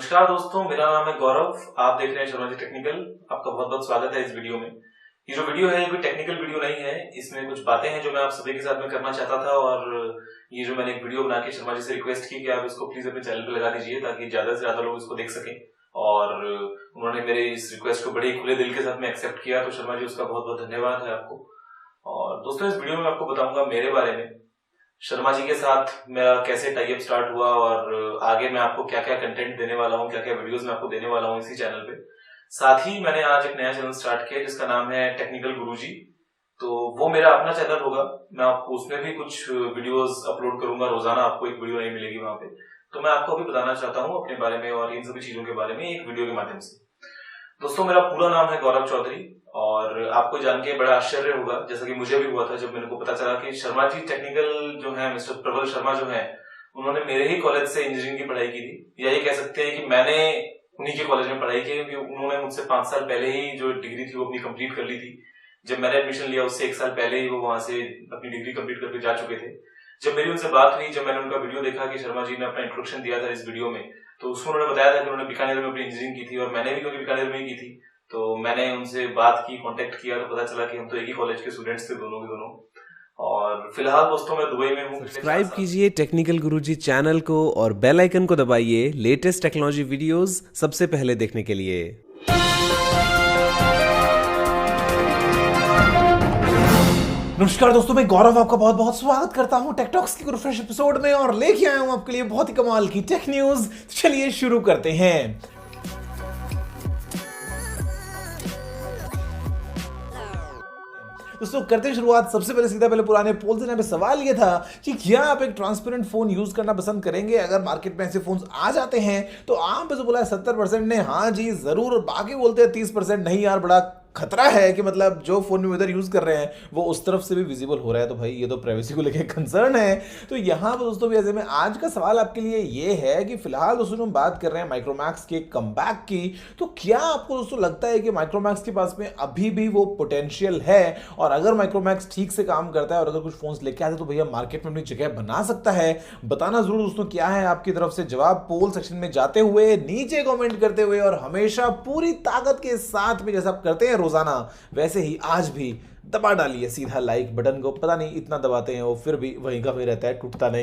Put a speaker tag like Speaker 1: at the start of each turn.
Speaker 1: नमस्कार दोस्तों, मेरा नाम है गौरव। आप देख रहे हैं शर्मा जी टेक्निकल। आपका बहुत बहुत स्वागत है इस वीडियो में। ये जो वीडियो है ये कोई टेक्निकल वीडियो नहीं है। इसमें कुछ बातें हैं जो मैं आप सभी के साथ में करना चाहता था, और ये जो मैंने एक वीडियो बना के शर्मा जी से रिक्वेस्ट की कि आप इसको प्लीज अपने चैनल पे लगा दीजिए ताकि ज्यादा से ज्यादा लोग इसको देख सकें, और उन्होंने मेरे इस रिक्वेस्ट को बड़े खुले दिल के साथ में एक्सेप्ट किया। तो शर्मा जी, उसका बहुत बहुत धन्यवाद है आपको। और दोस्तों, इस वीडियो में आपको बताऊंगा मेरे बारे में, शर्मा जी के साथ मेरा कैसे टाई अप स्टार्ट हुआ, और आगे मैं आपको क्या क्या कंटेंट देने वाला हूँ, क्या क्या वीडियोस मैं आपको देने वाला हूँ इसी चैनल पे। साथ ही मैंने आज एक नया चैनल स्टार्ट किया जिसका नाम है टेक्निकल गुरुजी। तो वो मेरा अपना चैनल होगा। मैं आपको उसमें भी कुछ वीडियोस अपलोड करूंगा रोजाना, आपको एक वीडियो नहीं मिलेगी वहां पे। तो मैं आपको अभी बताना चाहता हूँ अपने बारे में और इन सभी चीजों के बारे में एक वीडियो के माध्यम से। दोस्तों, मेरा पूरा नाम है गौरव चौधरी, और आपको जान के बड़ा आश्चर्य होगा, जैसा कि मुझे भी हुआ था जब मेरे को पता चला कि शर्मा जी टेक्निकल जो है, मिस्टर प्रबल शर्मा जो है, उन्होंने मेरे ही कॉलेज से इंजीनियरिंग की पढ़ाई की थी। या ये कह सकते हैं कि मैंने उन्हीं के कॉलेज में पढ़ाई की, क्योंकि उन्होंने मुझसे 5 साल पहले ही जो डिग्री थी वो अपनी कंप्लीट कर ली थी। जब मैंने एडमिशन लिया उससे 1 साल पहले ही वो वहां से अपनी डिग्री कंप्लीट करके जा चुके थे। जब मेरी उनसे बात हुई, जब मैंने उनका वीडियो देखा कि शर्मा जी ने अपना इंट्रोडक्शन दिया था इस वीडियो में, तो उसमें उन्होंने बताया था कि उन्होंने बीकानेर में अपनी इंजीनियरिंग की थी, और मैंने भी क्योंकि बीकानेर में ही की थी। तो मैंने उनसे बात की, कांटेक्ट किया, तो पता चला कि हम तो एक ही कॉलेज के स्टूडेंट्स थे दोनों के दोनों। और फिलहाल दोस्तों मैं दुबई में हूँ।
Speaker 2: सब्सक्राइब कीजिए टेक्निकल गुरुजी चैनल को और बेल आइकन को दबाइए लेटेस्ट टेक्नोलॉजी वीडियोस सबसे पहले देखने के लिए।
Speaker 3: नमस्कार दोस्तों, मैं गौरव आपका बहुत बहुत स्वागत करता हूं टेकटॉक्स के फ्रेश एपिसोड में, और लेके आया हूं आपके लिए बहुत ही कमाल की टेक न्यूज। चलिए शुरू करते हैं। दोस्तों, करते हैं शुरुआत। सबसे पहले पुराने पोल से पे सवाल ये था कि क्या आप एक ट्रांसपेरेंट फोन यूज करना पसंद करेंगे अगर मार्केट में ऐसे फोन्स आ जाते हैं। तो आप पे जो बोला है 70% ने हाँ जी जरूर, बाकी बोलते हैं 30% नहीं यार, बड़ा खतरा है कि मतलब जो फोन में इधर यूज कर रहे हैं वो उस तरफ से भी विजिबल हो रहा है। तो भाई ये तो प्राइवेसी को लेकर कंसर्न है। तो यहाँ पर दोस्तों भी ऐसे में आज का सवाल आपके लिए ये है कि फिलहाल दोस्तों हम बात कर रहे हैं माइक्रोमैक्स के कमबैक की। तो क्या आपको दोस्तों लगता है कि माइक्रोमैक्स के पास में अभी भी वो पोटेंशियल है, और अगर माइक्रोमैक्स ठीक से काम करता है और अगर कुछ फोन्स लेके आते तो भैया मार्केट में अपनी जगह बना सकता है? बताना जरूर दोस्तों क्या है आपकी तरफ से जवाब, पोल सेक्शन में जाते हुए, नीचे कमेंट करते हुए, और हमेशा पूरी ताकत के साथ में जैसा आप करते हैं रोजाना वैसे ही आज भी दबा डालिए सीधा लाइक बटन को। पता नहीं इतना दबाते हैं वो फिर भी वहीं का वहीं रहता है, टूटता नहीं।